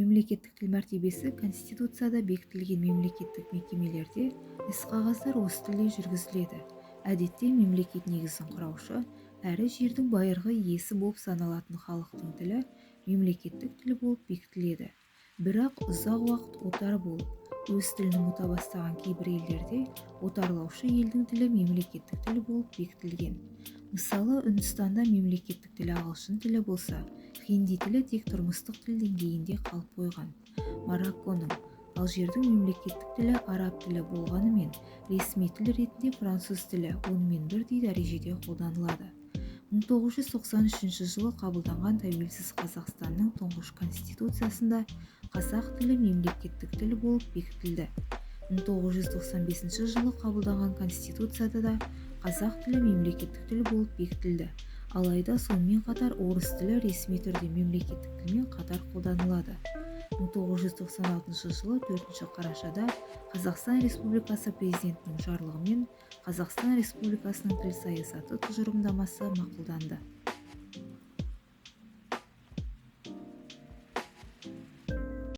Мемлекеттік тіл мәртебесі Конституцияда бекітілген. Мемлекеттік мекемелерде іс-қағаздар осы тілде жүргізіледі. Әдетте мемлекет негізін құраушы әрі жердің байырғы иесі болып саналатын халықтың тілі мемлекеттік тіл болып бекітіледі. Бірақ ұзақ уақыт отар болып, өз тілін ұмыта бастаған кейбір елдерде отарлаушы елдің тілі мемлекеттік тіл болып бекітілген. Мысалы, Үндістанда мемлекеттік тілі ағылшын тілі болса, хинди тілі тек тұрмыстық тіл деңгейінде қалып қойған. Марокконың, Алжирдің мемлекеттік тілі араб тілі болғанымен, ресми тіл ретінде француз тілі онымен бірдей дәрежеде қолданылады. 1993 жылы қабылданған тәуелсіз Қазақстанның тұңғыш конституциясында қазақ тілі мемлекеттік тіл болып бекітілді. 1995 жылы қабылданған конституцияда да қазақ тілі мемлекеттік тіл болып бекітілді. Алайда сонымен қатар орыс тілі ресми түрде мемлекеттік тілмен қатар қолданылады. 1996 жылы 4 қарашада Қазақстан Республикасы президентінің жарлығымен Қазақстан Республикасының тіл саясаты тұжырымдамасы мақұлданды.